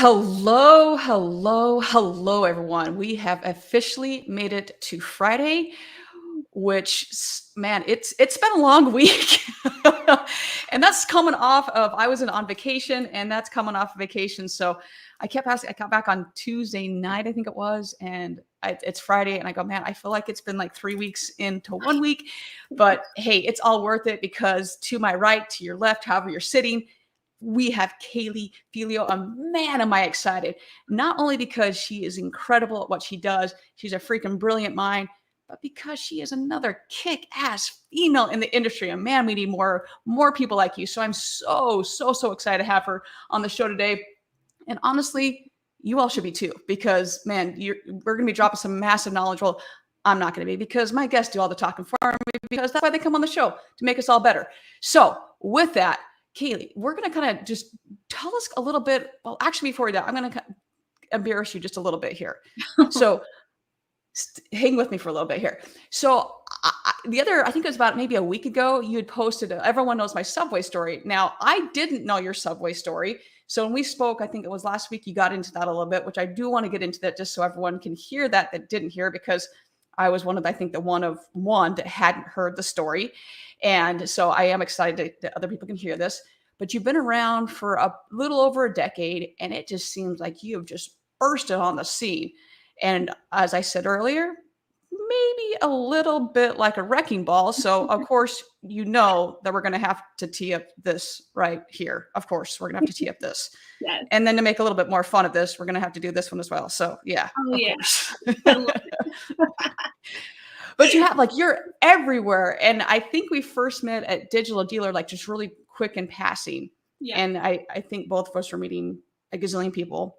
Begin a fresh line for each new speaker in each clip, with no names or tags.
Hello, everyone. We have officially made it to Friday, which, man, it's been a long week. And that's coming off of I was on vacation, and that's coming off of vacation. So I kept asking, I got back on Tuesday night, I think it was, and it's Friday, and I go, man, I feel like it's been like 3 weeks into one week. But hey, it's all worth it because to my right, to your left, however you're sitting, we have Kaylee Felio. Man, am I excited. Not only because she is incredible at what she does, she's a freaking brilliant mind, but because she is another kick-ass female in the industry. And man, we need more people like you. So I'm so excited to have her on the show today. And honestly, you all should be too, because man, we're going to be dropping some massive knowledge. Well, I'm not going to be, because my guests do all the talking for me, because that's why they come on the show, to make us all better. So with that, Kaylee, we're going to kind of just tell us a little bit. Well, actually, before that, I'm going to embarrass you just a little bit here. So hang with me for a little bit here. So I think it was about maybe a week ago, you had posted, everyone knows my Subway story. Now, I didn't know your Subway story. So when we spoke, I think it was last week, you got into that a little bit, which I do want to get into that just so everyone can hear that didn't hear, because I was one of one that hadn't heard the story. And so I am excited that other people can hear this. But you've been around for a little over a decade, and it just seems like you have just bursted on the scene. And as I said earlier, maybe a little bit like a wrecking ball. So of course, you know that we're going to have to tee up this right here. Of course, we're going to have to tee up this.
Yes.
And then to make a little bit more fun of this, we're going to have to do this one as well. So yeah.
Oh, yeah.
But you have, like, you're everywhere. And I think we first met at Digital Dealer, like just really quick in passing.
Yeah.
And I think both of us were meeting a gazillion people.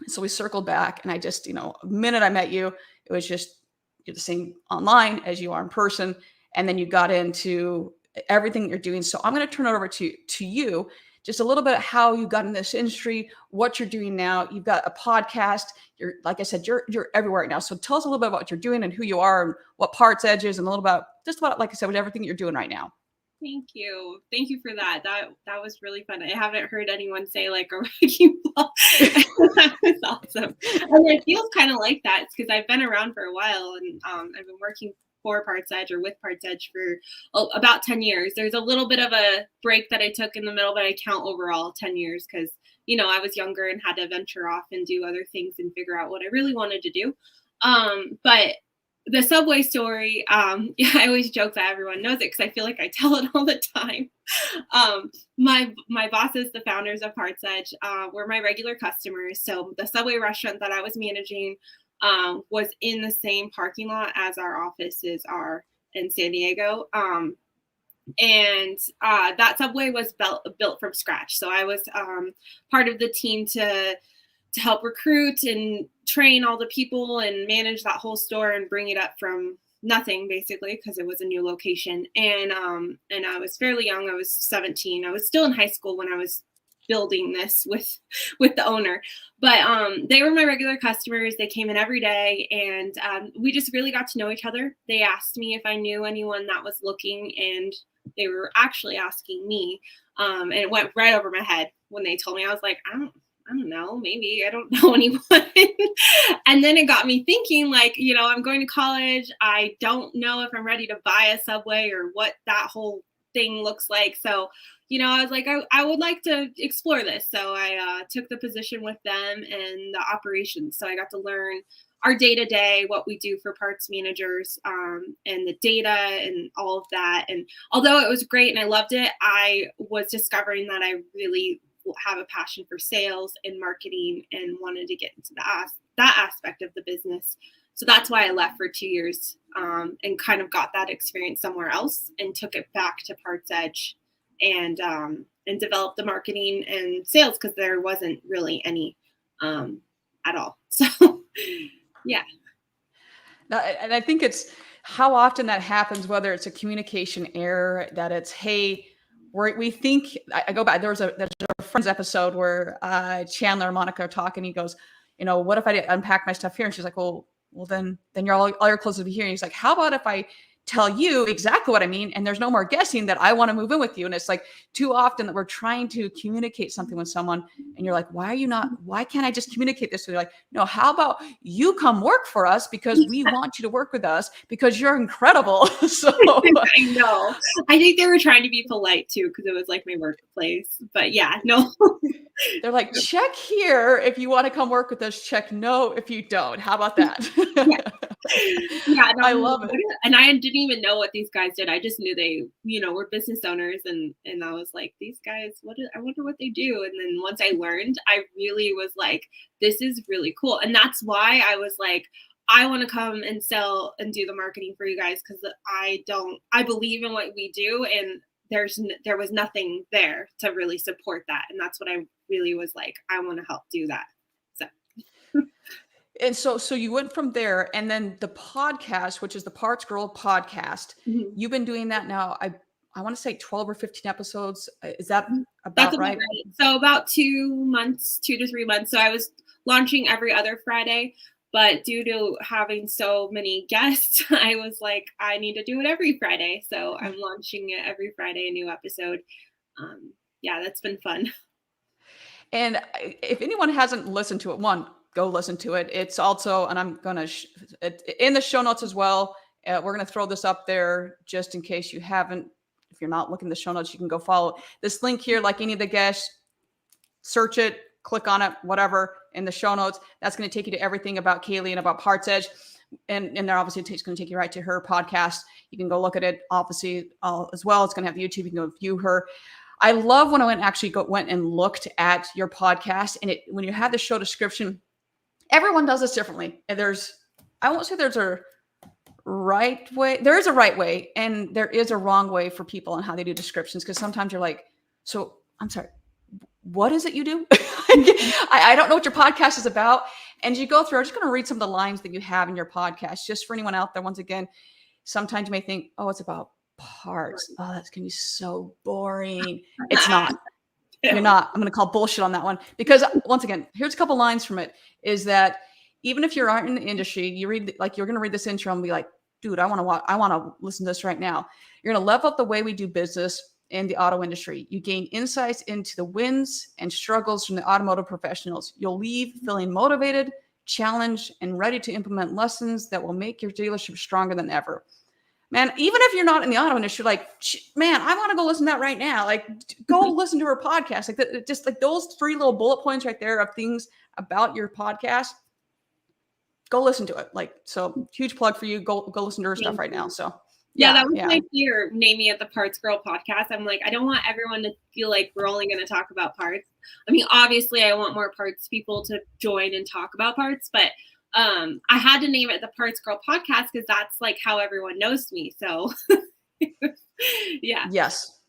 So we circled back, and I just, the minute I met you, it was just, you're the same online as you are in person. And then you got into everything you're doing. So I'm going to turn it over to you, just a little bit of how you got in this industry, what you're doing now. You've got a podcast. You're, like I said, you're everywhere right now. So tell us a little bit about what you're doing and who you are and what PartsEdge is, and a little about just about, like I said, with everything you're doing right now.
Thank you. Thank you for that. That was really fun. I haven't heard anyone say like a wrecking ball. That was awesome. And it feels kind of like that. It's because I've been around for a while, and I've been working for PartsEdge or with PartsEdge for about 10 years. There's a little bit of a break that I took in the middle, but I count overall 10 years because, I was younger and had to venture off and do other things and figure out what I really wanted to do. But the Subway story, I always joke that everyone knows it because I feel like I tell it all the time. My bosses, the founders of PartsEdge, were my regular customers. So the Subway restaurant that I was managing was in the same parking lot as our offices are in San Diego. And that Subway was built from scratch. So I was part of the team to help recruit and train all the people and manage that whole store and bring it up from nothing, basically, because it was a new location. And I was fairly young. I was 17. I was still in high school when I was building this with the owner. But they were my regular customers. They came in every day, and we just really got to know each other. They asked me if I knew anyone that was looking, and they were actually asking me. And it went right over my head when they told me. I was like, I don't know, maybe I don't know anyone. And then it got me thinking, like, I'm going to college. I don't know if I'm ready to buy a Subway or what that whole thing looks like. So, I was like, I would like to explore this. So I took the position with them and the operations. So I got to learn our day-to-day, what we do for parts managers, and the data and all of that. And although it was great and I loved it, I was discovering that I really have a passion for sales and marketing and wanted to get into that aspect of the business. So that's why I left for 2 years and kind of got that experience somewhere else and took it back to PartsEdge and developed the marketing and sales because there wasn't really any at all. So yeah.
And I think it's how often that happens, whether it's a communication error, that it's, hey, we think, I go back, there's a Friends episode where Chandler and Monica are talking. He goes, what if I unpack my stuff here? And she's like, well, then all your clothes will be here. And he's like, how about if I tell you exactly what I mean. And there's no more guessing that I want to move in with you. And it's like too often that we're trying to communicate something with someone and you're like, why can't I just communicate this? So you're like, no, how about you come work for us because we want you to work with us because you're incredible. So
I know. I think they were trying to be polite too, because it was like my workplace. But yeah, no.
they're like, check here if you want to come work with us, check no if you don't. How about that?
Yeah. Yeah, and
I
I'm
love
like,
it.
and I didn't even know what these guys did. I just knew they, were business owners, and I was like, these guys, I wonder what they do. And then once I learned, I really was like, this is really cool. And that's why I was like, I want to come and sell and do the marketing for you guys, because I believe in what we do, and there was nothing there to really support that. And that's what I really was like, I want to help do that. So
And so you went from there, and then the podcast, which is the Parts Girl podcast.
mhm.
You've been doing that now. I want to say 12 or 15 episodes. Is that
That's
about
about
right?
right. So about 2 months, 2 to 3 months. So I was launching every other Friday, but due to having so many guests, I was like, I need to do it every Friday. So I'm launching it every Friday, a new episode. Yeah, that's been fun.
And if anyone hasn't listened to it, one, go listen to it. It's also, and I'm going to, in the show notes as well. We're going to throw this up there just in case you haven't. If you're not looking at the show notes, you can go follow this link here, like any of the guests. Search it, click on it, whatever, in the show notes. That's going to take you to everything about Kaylee and about PartsEdge. And there obviously it's going to take you right to her podcast. You can go look at it, obviously, as well. It's going to have YouTube. You can go view her. I love when I went and looked at your podcast, and when you have the show description, everyone does this differently. And I won't say there's a right way. There is a right way, and there is a wrong way for people on how they do descriptions. Because sometimes you're like, so I'm sorry, what is it you do? I don't know what your podcast is about. And you go through, I'm just going to read some of the lines that you have in your podcast, just for anyone out there. Once again, sometimes you may think, oh, it's about parts. Oh, that's going to be so boring. It's not. You're not. I'm going to call bullshit on that one. Because once again, here's a couple lines from it, is that even if you aren't in the industry, you read, like, you're going to read this intro and be like, dude, I want to listen to this right now. You're going to level up the way we do business in the auto industry. You gain insights into the wins and struggles from the automotive professionals. You'll leave feeling motivated, challenged, and ready to implement lessons that will make your dealership stronger than ever. Man, even if you're not in the auto industry, like, man, I want to go listen to that right now. Like, go listen to her podcast. Like, just like those 3 little bullet points right there of things about your podcast. Go listen to it. Like, so huge plug for you. Go listen to her stuff right now. So
yeah, that was my fear naming it the Parts Girl podcast. I'm like, I don't want everyone to feel like we're only going to talk about parts. I mean, obviously I want more parts people to join and talk about parts, but I had to name it the Parts Girl podcast because that's like how everyone knows me. So yeah.
Yes.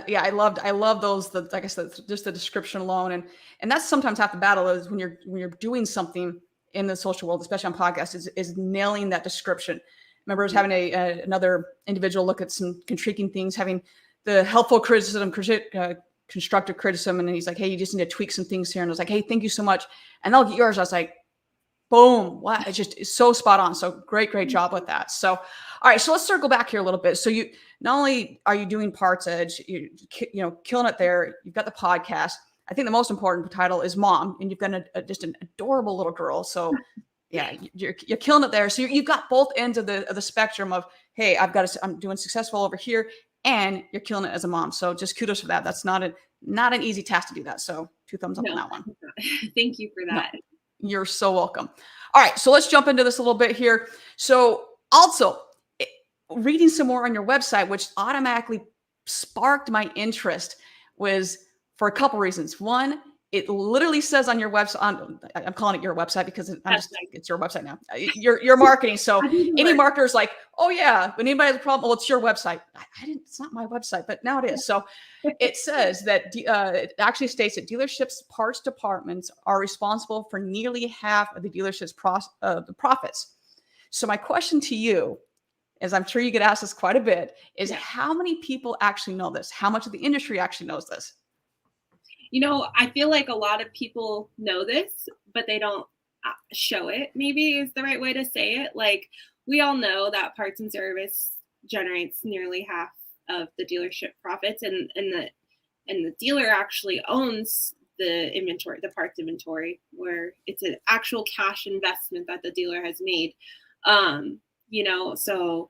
Yeah, I love those. Like I said, just the description alone, and that's sometimes half the battle is when you're doing something in the social world, especially on podcasts, is nailing that description. I remember I was having another individual look at some intriguing things, having the helpful criticism, constructive criticism, and he's like, "Hey, you just need to tweak some things here." And I was like, "Hey, thank you so much," and I'll get yours. I was like, boom. Wow. It's so spot on. So great job with that. So, all right. So let's circle back here a little bit. So you, not only are you doing PartsEdge, you killing it there. You've got the podcast. I think the most important title is mom, and you've got just an adorable little girl. So yeah, you're killing it there. So you've got both ends of the spectrum of, hey, I'm doing successful over here, and you're killing it as a mom. So just kudos for that. That's not an easy task to do that. So 2 thumbs up on that one.
Thank you for that.
No. You're so welcome. All right, so let's jump into this a little bit here. So also, reading some more on your website, which automatically sparked my interest, was for a couple reasons. One, it literally says on your website, I'm calling it your website because it's your website now. Your marketing. So any marketer's like, oh yeah, when anybody has a problem, well, it's your website. It's not my website, but now it is. So it says that it actually states that dealerships' parts departments are responsible for nearly half of the dealership's the profits. So my question to you, as I'm sure you get asked this quite a bit, is how many people actually know this? How much of the industry actually knows this?
I feel like a lot of people know this, but they don't show it, maybe is the right way to say it. Like, we all know that parts and service generates nearly half of the dealership profits, and the dealer actually owns the inventory, the parts inventory, where it's an actual cash investment that the dealer has made. So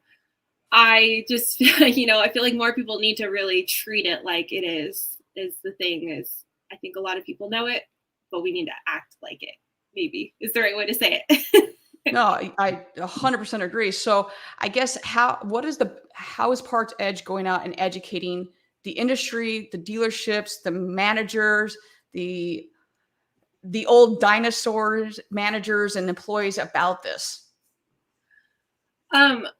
I just, I feel like more people need to really treat it like it is the thing. Is I think a lot of people know it, but we need to act like it, maybe is the right way to say it.
No, I 100% agree. So I guess how is PartsEdge going out and educating the industry, the dealerships, the managers, the old dinosaurs, managers and employees about this?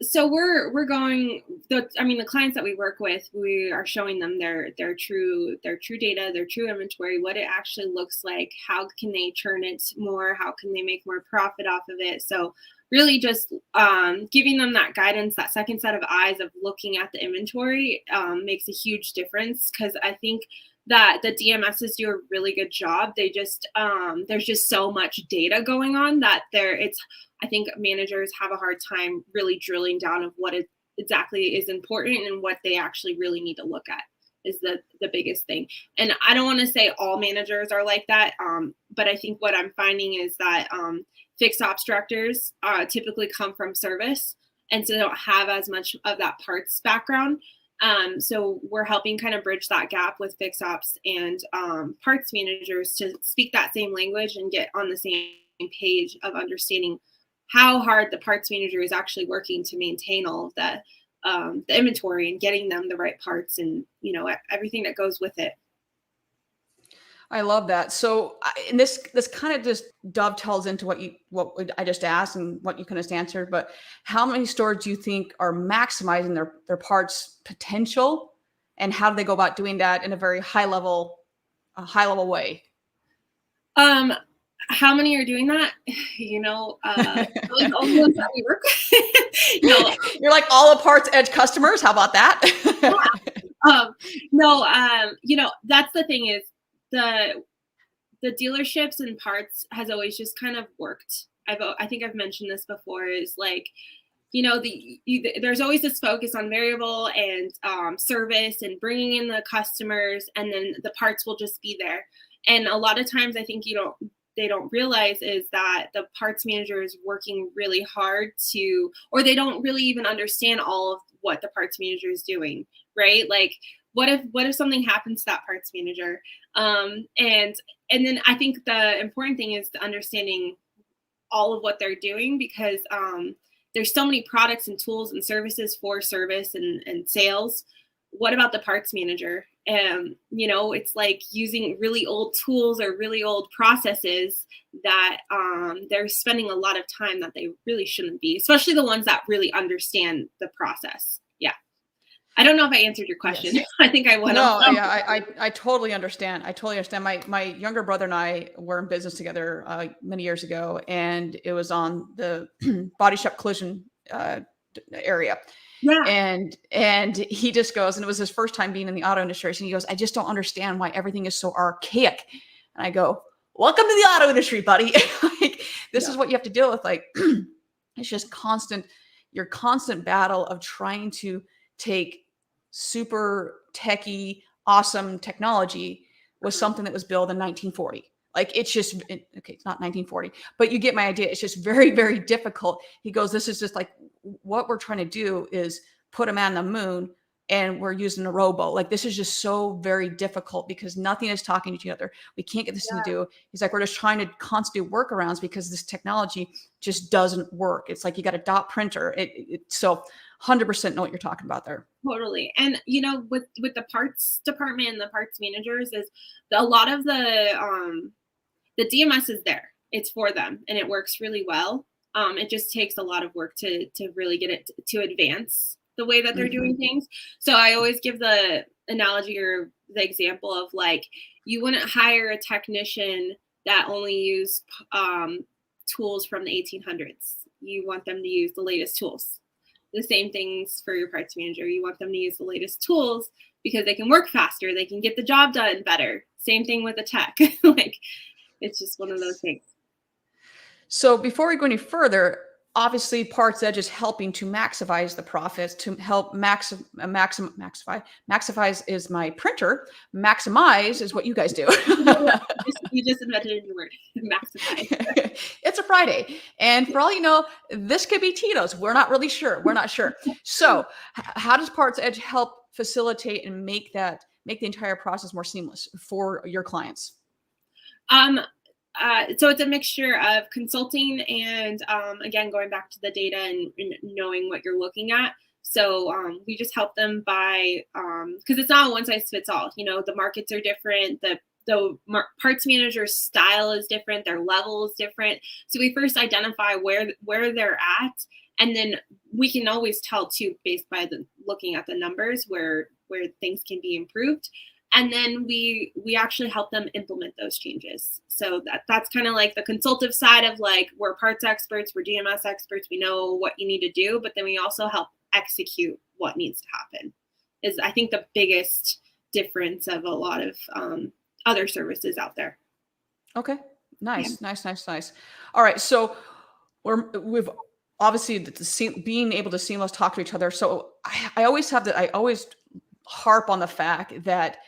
So we're going, the clients that we work with, we are showing them their true data, their true inventory, what it actually looks like, how can they churn it more, how can they make more profit off of it. So really just giving them that guidance, that second set of eyes of looking at the inventory makes a huge difference, because I think that the DMSs do a really good job. They just there's just so much data going on that I think managers have a hard time really drilling down of what exactly is important and what they actually really need to look at is the biggest thing. And I don't want to say all managers are like that, but I think what I'm finding is that fixed ops directors typically come from service, and so they don't have as much of that parts background. So we're helping kind of bridge that gap with fixed ops and parts managers to speak that same language and get on the same page of understanding how hard the parts manager is actually working to maintain all of the inventory and getting them the right parts and everything that goes with it.
I love that. So, and this kind of just dovetails into what I just asked and what you kind of just answered. But how many stores do you think are maximizing their parts potential, and how do they go about doing that in a very high level way?
How many are doing that? Really all the ones that we work with.
You're like all the PartsEdge customers. How about that?
That's the thing is the dealerships and parts has always just kind of worked. I think I've mentioned this before, is like, there's always this focus on variable and service and bringing in the customers, and then the parts will just be there. And a lot of times I think they don't realize is that the parts manager is working really hard or they don't really even understand all of what the parts manager is doing, right? Like, what if something happens to that parts manager? And then I think the important thing is understanding all of what they're doing, because there's so many products and tools and services for service and sales. What about the parts manager? It's like using really old tools or really old processes that they're spending a lot of time that they really shouldn't be, especially the ones that really understand the process. Yeah. I don't know if I answered your question. Yes. I think I went
No, yeah, I totally understand. I totally understand. My younger brother and I were in business together many years ago, and it was on the body shop collision area.
Yeah.
And he just goes, and it was his first time being in the auto industry. And he goes, I just don't understand why everything is so archaic. And I go, welcome to the auto industry, buddy. Like, this is what you have to deal with. Like, it's just your constant battle of trying to take super techie, awesome technology with something that was built in 1940. Like, it's just, okay, it's not 1940, but you get my idea. It's just very, very difficult. He goes, this is just like, what we're trying to do is put a man on the moon, and we're using a rowboat. Like, this is just so very difficult because nothing is talking to each other. We can't get this thing to do. He's like, we're just trying to constantly do workarounds because this technology just doesn't work. It's like you got a dot printer. So 100% know what you're talking about there.
Totally. And with the parts department and the parts managers, is a lot of the DMS is there. It's for them and it works really well. It just takes a lot of work to really get it to advance the way that they're doing things. So I always give the analogy or the example of, like, you wouldn't hire a technician that only use tools from the 1800s. You want them to use the latest tools. The same things for your parts manager. You want them to use the latest tools because they can work faster. They can get the job done better. Same thing with the tech. Like, it's just one of those things.
So before we go any further, obviously PartsEdge is helping to maximize the profits, to help maximize is my printer. Maximize is what you guys do.
You just invented a new word, maximize.
It's a Friday. And for all you know, this could be Tito's. We're not really sure. We're not sure. So how does PartsEdge help facilitate and make the entire process more seamless for your clients?
So it's a mixture of consulting and, again, going back to the data and knowing what you're looking at. So we just help them by, because it's not a one size fits all. The markets are different. The parts manager's style is different. Their level is different. So we first identify where they're at, and then we can always tell too, based by looking at the numbers, where things can be improved. And then we actually help them implement those changes. So that's kind of like the consultative side of like, we're parts experts, we're DMS experts, we know what you need to do, but then we also help execute what needs to happen, is I think the biggest difference of a lot of other services out there.
Okay. Nice. All right. So we've obviously being able to seamless talk to each other. So I always harp on the fact that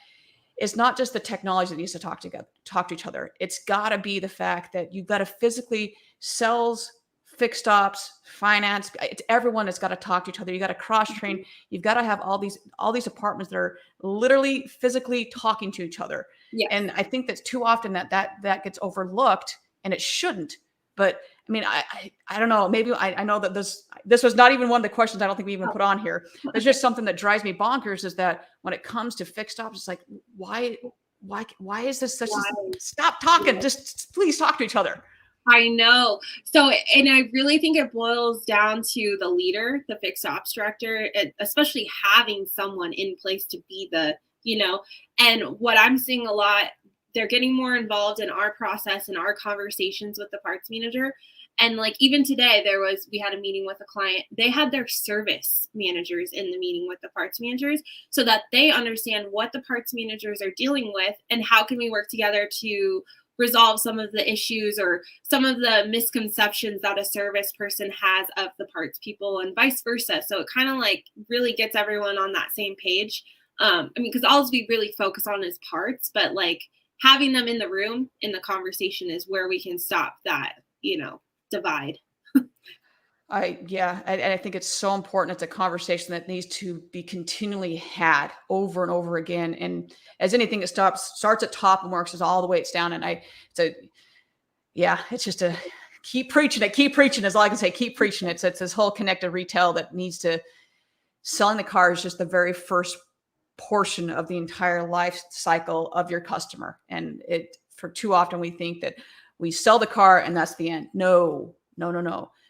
it's not just the technology that needs to talk to each other. It's got to be the fact that you've got to physically sales, fixed ops, finance. Everyone has got to talk to each other. You got to cross train. You've got to have all these departments that are literally physically talking to each other.
Yeah.
And I think that's too often that gets overlooked, and it shouldn't. But I mean, I don't know. Maybe I know that this was not even one of the questions I don't think we even put on here. There's just something that drives me bonkers, is that when it comes to fixed ops, it's like, why is this such a stop talking? Just please talk to each other.
I know. So, and I really think it boils down to the leader, the fixed ops director, especially having someone in place to be and what I'm seeing a lot, they're getting more involved in our process and our conversations with the parts manager. And like even today, we had a meeting with a client. They had their service managers in the meeting with the parts managers so that they understand what the parts managers are dealing with and how can we work together to resolve some of the issues or some of the misconceptions that a service person has of the parts people and vice versa. So it kind of like really gets everyone on that same page. Because all we really focus on is parts, but like having them in the room in the conversation is where we can stop that, divide.
I think it's so important. It's a conversation that needs to be continually had over and over again. And as anything, it starts at top and works all the way it's down. And it's just a keep preaching is all I can say. Keep preaching it. It's this whole connected retail that needs to selling the car is just the very first portion of the entire life cycle of your customer. And for too often we think that we sell the car and that's the end. No.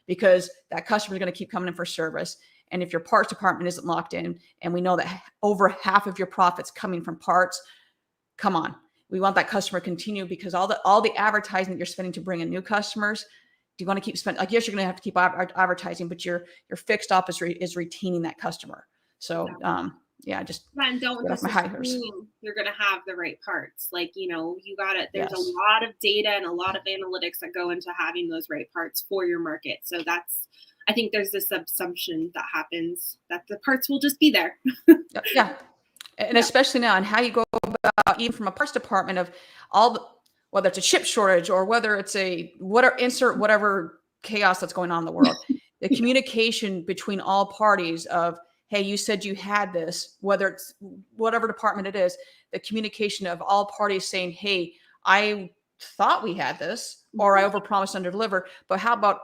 Because that customer is going to keep coming in for service. And if your parts department isn't locked in, and we know that over half of your profits coming from parts, come on, we want that customer to continue, because all the advertising that you're spending to bring in new customers, do you want to keep spending? Like, yes, you're going to have to keep advertising, but your fixed op is retaining that customer. So,
and don't just assume you're going to have the right parts. Like, you got it. There's a lot of data and a lot of analytics that go into having those right parts for your market. So I think there's this assumption that happens that the parts will just be there.
Yeah. And especially now, and how you go about, even from a parts department, of whether it's a chip shortage or whether it's whatever chaos that's going on in the world, the communication between all parties of, hey, you said you had this, whether it's whatever department it is, the communication of all parties saying, hey, I thought we had this, or I overpromised, underdeliver, but how about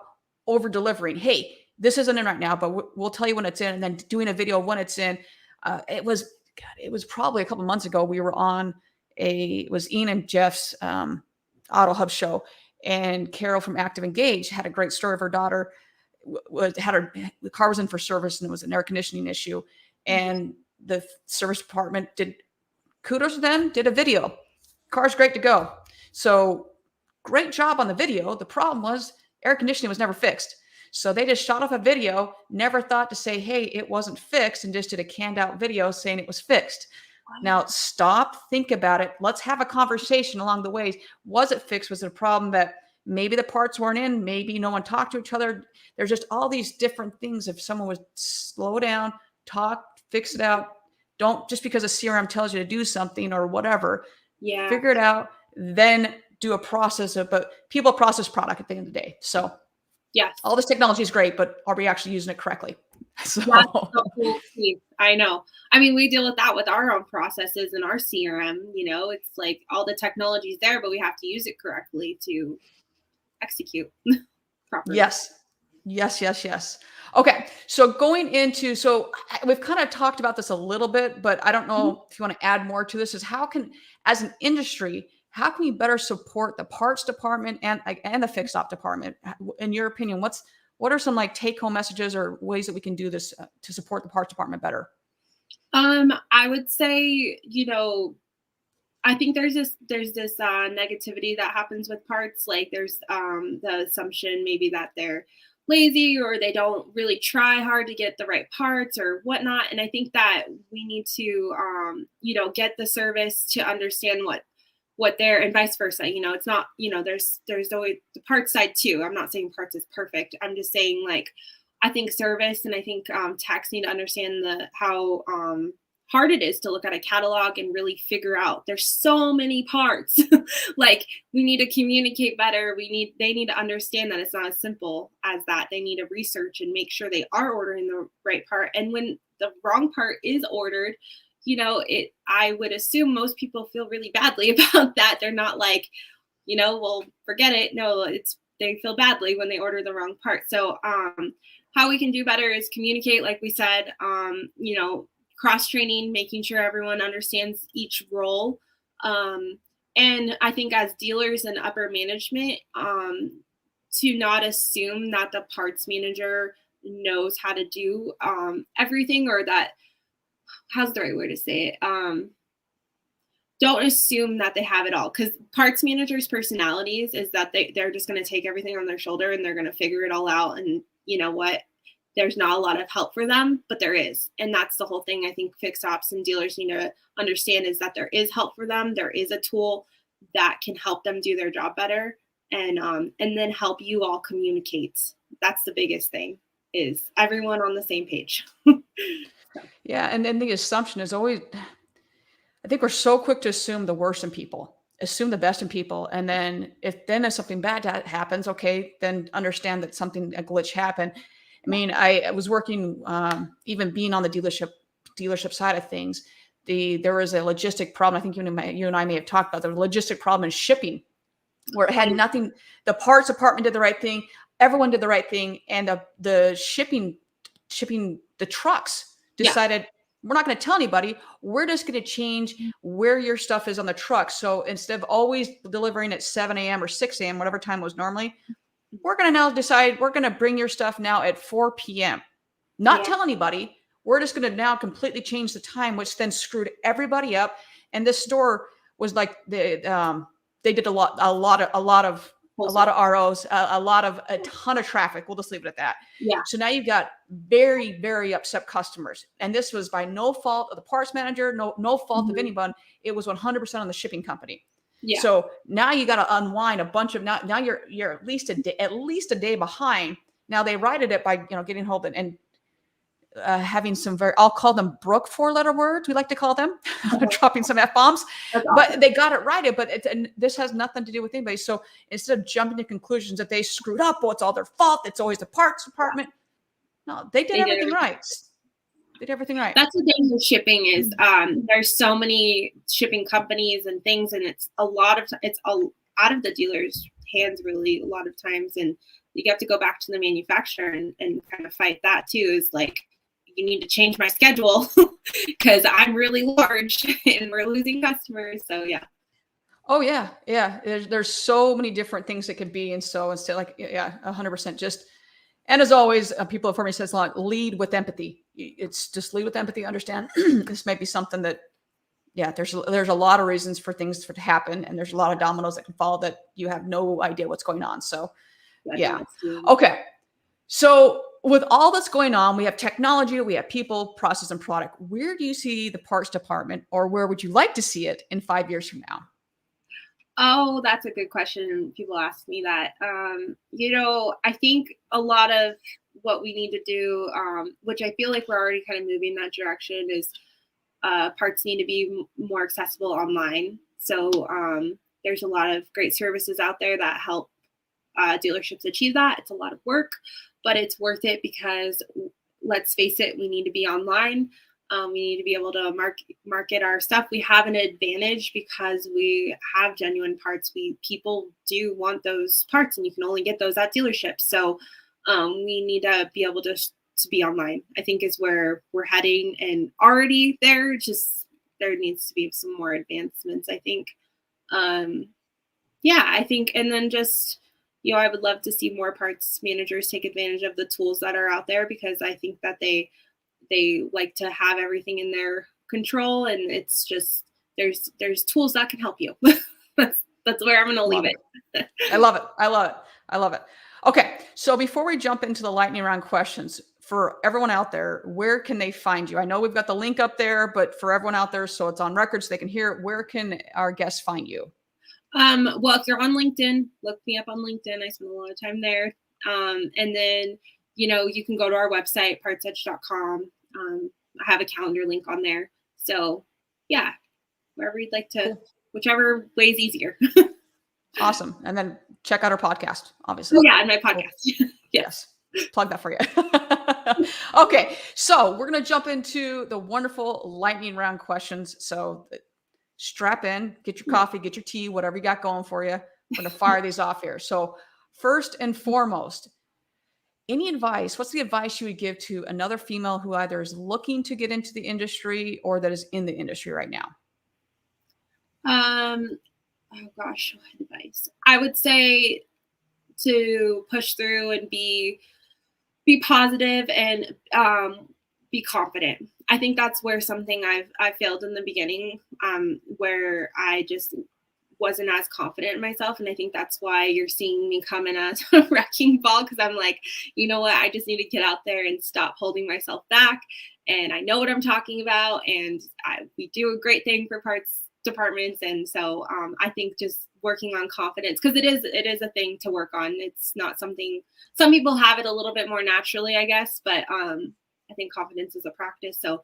over delivering? Hey, this isn't in right now, but we'll tell you when it's in, and then doing a video when it's in. It was probably a couple months ago. We were on it was Ian and Jeff's Auto Hub show, and Carol from Active Engage had a great story of her daughter. The car was in for service and it was an air conditioning issue, and the service department kudos to them, did a video. Car's great to go. So great job on the video. The problem was air conditioning was never fixed. So they just shot off a video, never thought to say, hey, it wasn't fixed, and just did a canned out video saying it was fixed. Now stop, think about it. Let's have a conversation along the ways. Was it fixed? Was it a problem that maybe the parts weren't in, maybe no one talked to each other. There's just all these different things. If someone would slow down, talk, fix it out, don't just because a CRM tells you to do something or whatever,
Yeah.
figure it out, then do a process of, but people process product at the end of the day. So
yes,
all this technology is great, but are we actually using it correctly? So
that's the whole piece. I know. I mean, we deal with that with our own processes and our CRM, you know, it's like all the technology is there, but we have to use it correctly to execute properly.
yes. Yes, yes, yes. Okay. So going into, so we've kind of talked about this a little bit, but I don't know if you want to add more to this, is how can, as an industry, how can we better support the parts department and the fixed op department? In your opinion, what are some like take home messages or ways that we can do this to support the parts department better?
I would say, you know, I think there's this negativity that happens with parts. Like there's the assumption maybe that they're lazy or they don't really try hard to get the right parts or whatnot. And I think that we need to you know, get the service to understand what they're, and vice versa. You know, it's not, you know, there's always the parts side too. I'm not saying parts is perfect. I'm just saying, like, I think service and I think techs need to understand how hard it is to look at a catalog and really figure out there's so many parts. Like we need to communicate better. They need to understand that it's not as simple as that. They need to research and make sure they are ordering the right part. And when the wrong part is ordered, you know, I would assume most people feel really badly about that. They're not like, you know, well, forget it. No, they feel badly when they order the wrong part. So how we can do better is communicate, like we said, you know, cross training, making sure everyone understands each role. And I think as dealers and upper management, to not assume that the parts manager knows how to do everything, or that, how's the right way to say it? Don't assume that they have it all, because parts managers' personalities is that they're just going to take everything on their shoulder and they're going to figure it all out. And you know what? There's not a lot of help for them, but there is. And that's the whole thing I think fixed ops and dealers need to understand, is that there is help for them. There is a tool that can help them do their job better, and then help you all communicate. That's the biggest thing, is everyone on the same page.
Yeah. And then the assumption is always, I think we're so quick to assume the worst in people, assume the best in people. And then if something bad happens, okay, then understand that a glitch happened. I mean, I was working, even being on the dealership side of things. There was a logistic problem. I think you and I may have talked about the logistic problem in shipping, where it had nothing. The parts department did the right thing. Everyone did the right thing, and the shipping the trucks decided, we're not going to tell anybody. We're just going to change where your stuff is on the truck. So instead of always delivering at 7 a.m. or 6 a.m., whatever time it was normally, we're going to now decide we're going to bring your stuff now at 4 p.m. Not tell anybody. We're just going to now completely change the time, which then screwed everybody up. And this store was like they did a lot of ROs, a ton of traffic. We'll just leave it at that.
Yeah.
So now you've got very, very upset customers. And this was by no fault of the parts manager, no fault of anyone. It was 100% on the shipping company.
Yeah.
So now you got to unwind a bunch of, now you're at least a day behind. Now they righted it by, getting hold of and having some I'll call them Brooke 4-letter words. We like to call them dropping some F-bombs, but they got it righted. But and this has nothing to do with anybody. So instead of jumping to conclusions that they screwed up, it's all their fault, it's always the parts department. No, they did everything right. Did everything right.
That's the thing with shipping is there's so many shipping companies and things, and it's out of the dealer's hands really a lot of times, and you have to go back to the manufacturer and kind of fight that too. Is like, you need to change my schedule because I'm really large and we're losing customers. So yeah.
Oh yeah. Yeah. There's so many different things that could be. And so instead, 100% just, and as always, people have heard me say this a lot, lead with empathy. It's just lead with empathy. Understand this may be something that, there's a lot of reasons for things to happen. And there's a lot of dominoes that can fall that you have no idea what's going on. So Okay. So with all that's going on, we have technology, we have people, process, and product. Where do you see the parts department, or where would you like to see it in 5 years from now?
Oh, that's a good question. People ask me that. I think a lot of what we need to do, which I feel like we're already kind of moving in that direction, is parts need to be more accessible online. So there's a lot of great services out there that help dealerships achieve that. It's a lot of work, but it's worth it because let's face it, we need to be online. We need to be able to market our stuff. We have an advantage because we have genuine parts. People do want those parts, and you can only get those at dealerships. So we need to be able to be online, I think, is where we're heading, and already there. Just there needs to be some more advancements, I think. Yeah, I think, and then just, I would love to see more parts managers take advantage of the tools that are out there, because I think that they like to have everything in their control, and it's just there's tools that can help you. that's where I'm going to leave it.
I love it. I love it. I love it. Okay, so before we jump into the lightning round questions, for everyone out there, where can they find you? I know we've got the link up there, but for everyone out there, so it's on record so they can hear it, where can our guests find you?
Well, if you're on LinkedIn, look me up on LinkedIn. I spend a lot of time there. And then, you can go to our website, partsedge.com. I have a calendar link on there. So yeah, wherever you'd like to, whichever way is easier.
Awesome. And then check out our podcast, obviously.
Oh, yeah, and my podcast.
Yes. Plug that for you. Okay. So we're going to jump into the wonderful lightning round questions. So strap in, get your coffee, get your tea, whatever you got going for you. I'm going to fire these off here. So first and foremost, any advice? What's the advice you would give to another female who either is looking to get into the industry or that is in the industry right now?
Oh gosh, what advice? I would say to push through and be positive and be confident. I think that's where something I failed in the beginning, where I just wasn't as confident in myself. And I think that's why you're seeing me come in as a wrecking ball, because I'm like, you know what, I just need to get out there and stop holding myself back. And I know what I'm talking about. And we do a great thing for parts departments. And so I think just working on confidence, because it is a thing to work on. It's not something, some people have it a little bit more naturally, I guess, but I think confidence is a practice. So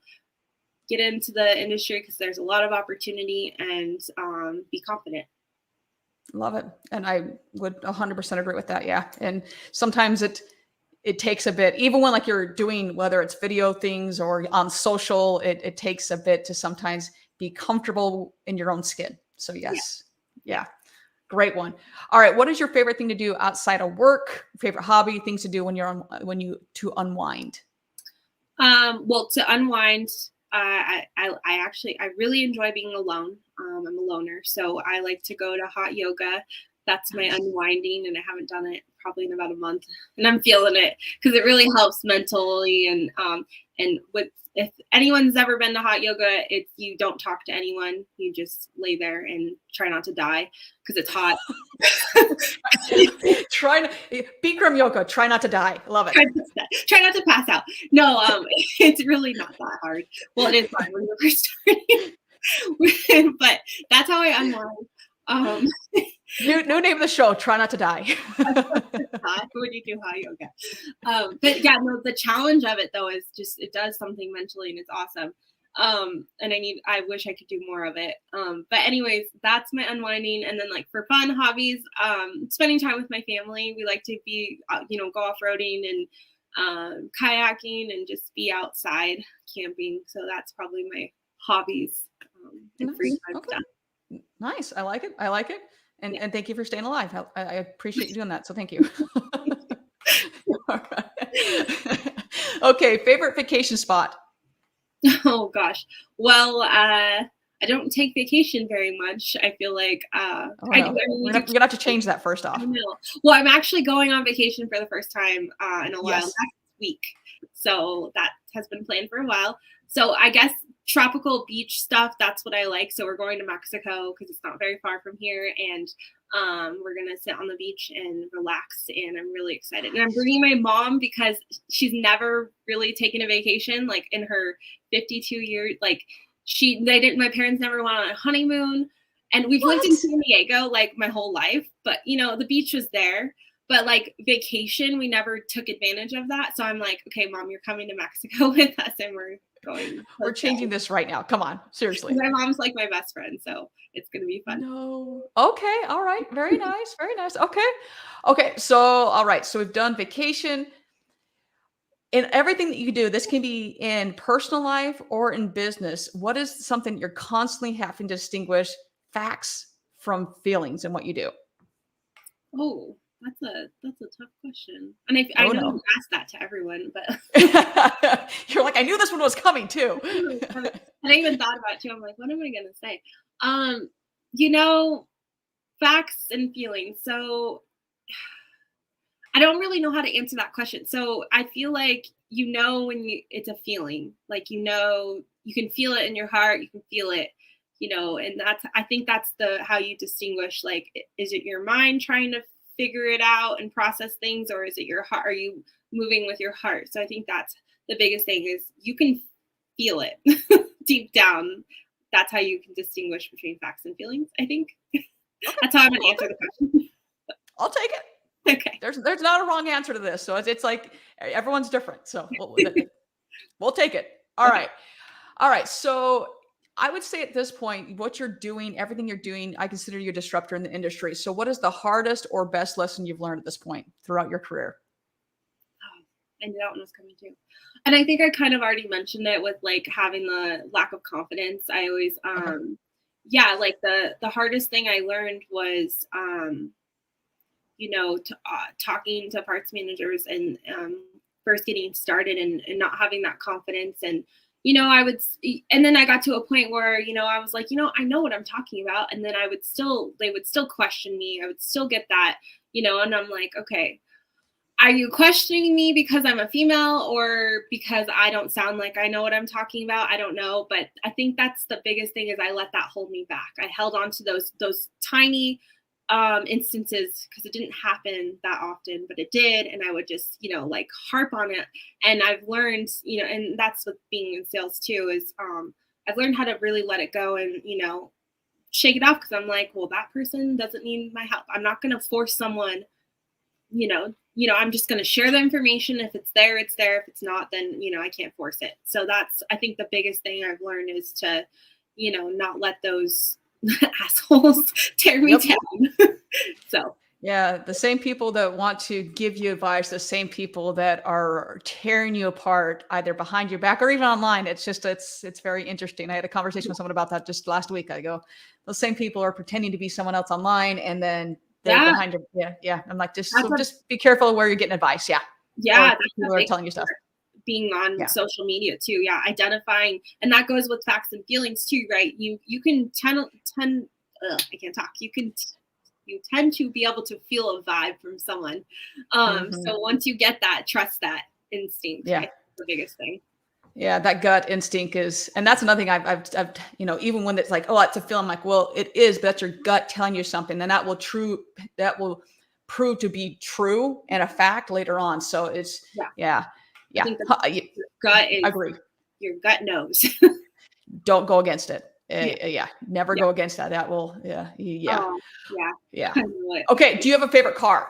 get into the industry because there's a lot of opportunity, and be confident.
Love it. And I would 100% agree with that. Yeah. And sometimes it takes a bit, even when like you're doing, whether it's video things or on social, it takes a bit to sometimes be comfortable in your own skin. So yes. Yeah. Great one. All right. What is your favorite thing to do outside of work? Favorite hobby, things to do when to unwind?
Well, to unwind, I really enjoy being alone. I'm a loner, so I like to go to hot yoga. That's my unwinding, and I haven't done it probably in about a month, and I'm feeling it because it really helps mentally. And if anyone's ever been to hot yoga, you don't talk to anyone. You just lay there and try not to die because it's hot.
Bikram yoga. Try not to die. Love it.
Try not to pass out. No, it's really not that hard. Well, it is hard when you're first starting, but that's how I unwind.
New name of the show, Try Not to Die.
When you do hot yoga. But yeah, no, the challenge of it though is just, it does something mentally, and it's awesome. And I wish I could do more of it. But anyways, that's my unwinding. And then like for fun hobbies, spending time with my family. We like to be, go off-roading and kayaking and just be outside camping. So that's probably my hobbies. And free time stuff.
Nice. I like it. And thank you for staying alive. I appreciate you doing that. So thank you. All right. Okay. Favorite vacation spot?
Oh gosh. Well, I don't take vacation very much. I feel like
we're gonna have to change that first off.
Well, I'm actually going on vacation for the first time in a while next week. So that has been planned for a while. So I guess tropical beach stuff, that's what I like. So we're going to Mexico because it's not very far from here, and we're gonna sit on the beach and relax, and I'm really excited. And I'm bringing my mom because she's never really taken a vacation, like in her 52 years. Like my parents never went on a honeymoon, And we've lived in
What?
San Diego like my whole life, but the beach was there. But like vacation, we never took advantage of that. So I'm like, okay, mom, you're coming to Mexico with us and we're going
We're
to
changing
stay.
this right now. Come on, seriously.
My mom's like my best friend, so it's gonna be fun.
No. Okay. All right. Very nice. Very nice. Okay. Okay. So, all right. So we've done vacation. In everything that you do, this can be in personal life or in business. What is something you're constantly having to distinguish facts from feelings in what you do?
Oh, that's a tough question. And I
Oh
know
no.
you ask that to everyone, but
You're like, I knew this one was coming too.
and I even thought about it too. I'm like, what am I gonna say? Um, you know, facts and feelings. So I don't really know how to answer that question. So I feel like when it's a feeling, like you can feel it in your heart, you can feel it, and I think that's the how you distinguish like is it your mind trying to figure it out and process things, or is it your heart? Are you moving with your heart? So I think that's the biggest thing is you can feel it deep down. That's how you can distinguish between facts and feelings, I think.
Okay.
That's how I'm gonna
Okay.
answer the question.
I'll take it.
Okay.
There's not a wrong answer to this. So it's like everyone's different. So we'll take it. All
Okay.
right. All right. So I would say at this point, what you're doing, everything you're doing, I consider you a disruptor in the industry. So what is the hardest or best lesson you've learned at this point throughout your career?
Oh, I knew that one was coming too. And I think I kind of already mentioned it with like having the lack of confidence. I always
Okay.
yeah, like the hardest thing I learned was talking to parts managers and first getting started and not having that confidence and and then I got to a point where I was like I know what I'm talking about, and then they would still question me. I would still get that, and I'm like, okay, are you questioning me because I'm a female or because I don't sound like I know what I'm talking about? I don't know, but I think that's the biggest thing is I let that hold me back. I held on to those tiny instances because it didn't happen that often, but it did, and I would just like harp on it. And I've learned, and that's what being in sales too is I've learned how to really let it go and shake it off because I'm like, well, that person doesn't need my help. I'm not going to force someone I'm just going to share the information. If it's there, it's there. If it's not, then, I can't force it. So that's, I think the biggest thing I've learned is to, not let those assholes tear me
Yep.
down. So,
Yeah, the same people that want to give you advice, the same people that are tearing you apart, either behind your back or even online. It's very interesting. I had a conversation with someone about that just last week. I go, those same people are pretending to be someone else online, and then they're
yeah,
behind your yeah, yeah. I'm like,
that's
just be careful where you're getting advice. Yeah,
yeah,
or
that's
people
a
are
big
telling you stuff.
part being on
Yeah,
social media too. Yeah. Identifying, and that goes with facts and feelings too, right? You can I can't talk. You tend to be able to feel a vibe from someone.
hmm
So once you get that, trust that instinct. I
yeah.
think the biggest thing.
Yeah, that gut instinct is, and that's another thing I've, even when it's like, oh, it's a feeling, I'm like, well, it is, but that's your gut telling you something, and that will prove to be true and a fact later on. So it's,
Yeah.
yeah,
I
yeah,
think the gut is
agree.
your gut knows.
Don't go against it.
Yeah.
Yeah, never
Yeah.
go against that. That will, yeah,
Yeah.
yeah.
I know it.
Okay, do you have a favorite car?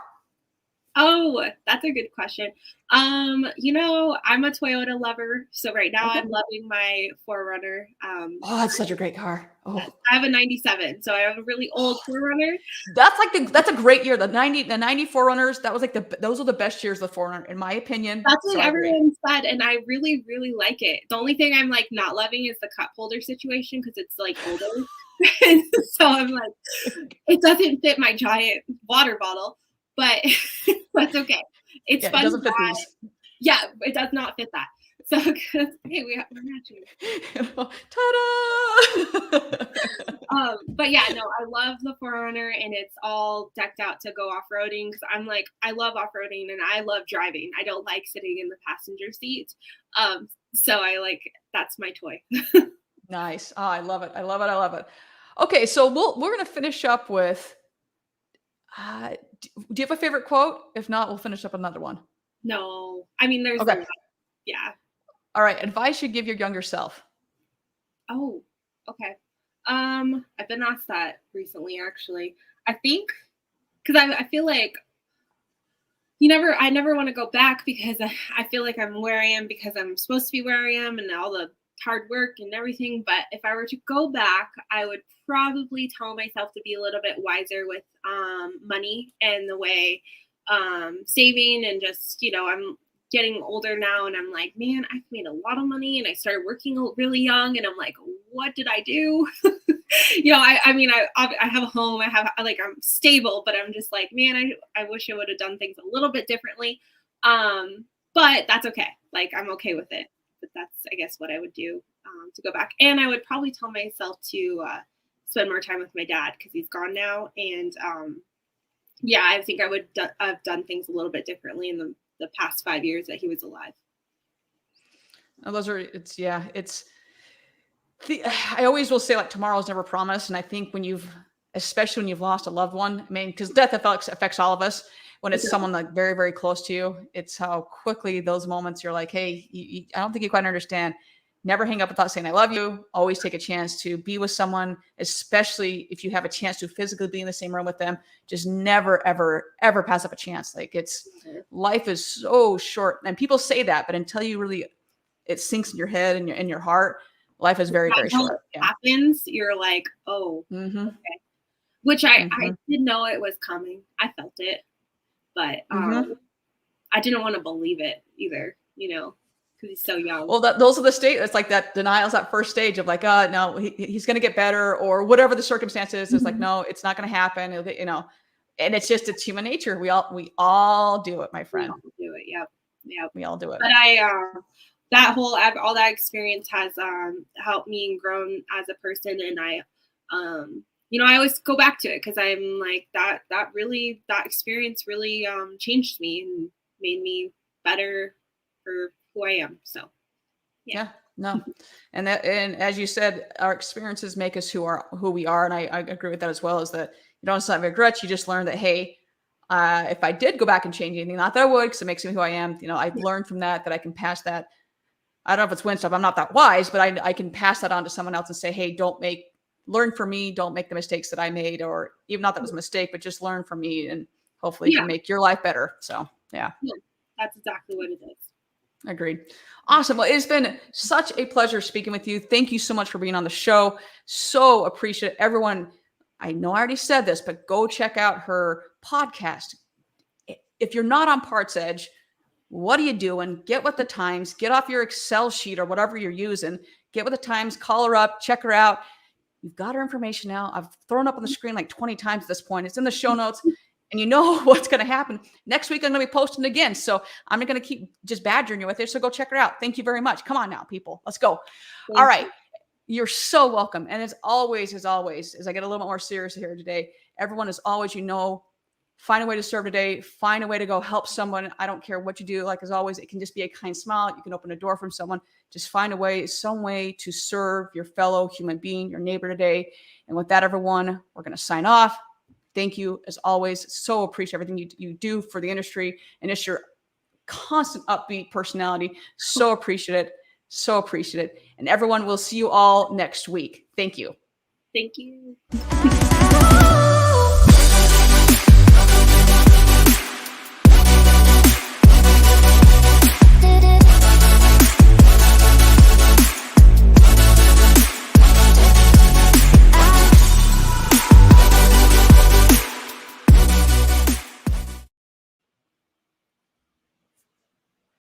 Oh, that's a good question. I'm a Toyota lover. So right now
Okay.
I'm loving my 4Runner.
Oh, that's such a great car.
Yes,
Oh,
I have a 97, so I have a really old 4Runner.
that's a great year. The 94 runners, that was like those are the best years of the 400 in my opinion.
That's
So
what
I agree.
everyone said, and I really, really like it. The only thing I'm like not loving is the cup holder situation because it's like older. So I'm like, it doesn't fit my giant water bottle, but that's okay. It's
Yeah, it
fun to
doesn't fit
drive.
these.
Yeah, it does not fit that. So hey, we're matching.
Ta-da!
But yeah, no, I love the 4Runner and it's all decked out to go off-roading because I'm like, I love off-roading and I love driving. I don't like sitting in the passenger seat. So I like that's my toy.
Nice. Oh, I love it. I love it. I love it. Okay, so we're gonna finish up with. Do you have a favorite quote? If not, we'll finish up another one.
No, I mean there's a
Okay.
lot. Yeah.
All right. Advice you give your younger self.
Oh, okay. I've been asked that recently, actually. I think because I feel like I never want to go back because I feel like I'm where I am because I'm supposed to be where I am and all the hard work and everything. But if I were to go back, I would probably tell myself to be a little bit wiser with money and the way saving and just, I'm getting older now and I'm like, man, I've made a lot of money and I started working really young and I'm like, what did I do? I mean, I have a home, I'm stable, but I'm just like, man, I wish I would have done things a little bit differently. But that's okay. Like, I'm okay with it, but that's, I guess, what I would do to go back. And I would probably tell myself to spend more time with my dad because he's gone now. And yeah, I think I would have done things a little bit differently in the past 5 years that he was alive.
Oh, I always will say, like, tomorrow's never promised. And I think especially when you've lost a loved one, I mean, because death affects all of us. When it's someone like very, very close to you, it's how quickly those moments you're like, hey, I don't think you quite understand. Never hang up without saying I love you. Always take a chance to be with someone, especially if you have a chance to physically be in the same room with them. Just never, ever, ever pass up a chance. Like, life is so short. And people say that, but until it sinks in your head and in your heart, life is very, very short.
Happens, you're like, oh, okay. Which I did know it was coming. I felt it, but I didn't want to believe it either, because he's so young.
Well, those are the state. It's like that denial's that first stage of like, no, he's going to get better or whatever the circumstances. It's like, no, it's not going to happen. And it's human nature. We all do it, my friend.
We all do it. Yep.
We all do it.
But all that experience has helped me and grown as a person. And I always go back to it because I'm like that experience really changed me and made me better for who I am. So
yeah, no. And as you said, our experiences make us who we are. And I agree with that as well, is that you don't have regrets. You just learn that, hey, if I did go back and change anything, not that I would, because it makes me who I am. I've learned from that I can pass that. I don't know if it's win stuff. I'm not that wise, but I can pass that on to someone else and say, hey, learn from me. Don't make the mistakes that I made, or even not that it was a mistake, but just learn from me and hopefully you can make your life better. So yeah.
That's exactly what it is.
Agreed. Awesome. Well, it's been such a pleasure speaking with you. Thank you so much for being on the show. So appreciate it. Everyone. I know I already said this, but go check out her podcast. If you're not on PartsEdge, what are you doing? Get with the times, get off your Excel sheet or whatever you're using, get with the times, call her up, check her out. You've got her information now. I've thrown up on the screen like 20 times at this point. It's in the show notes. And you know what's going to happen. Next week, I'm going to be posting again. So I'm going to keep just badgering you with it. So go check her out. Thank you very much. Come on now, people. Let's go. All right. You're so welcome. And as always, as I get a little bit more serious here today, everyone, as always, find a way to serve today. Find a way to go help someone. I don't care what you do. Like, as always, it can just be a kind smile. You can open a door from someone. Just find some way to serve your fellow human being, your neighbor today. And with that, everyone, we're going to sign off. Thank you, as always. So appreciate everything you do for the industry and just your constant upbeat personality. So appreciate it. So appreciate it. And everyone, we'll see you all next week. Thank you.
Thank you.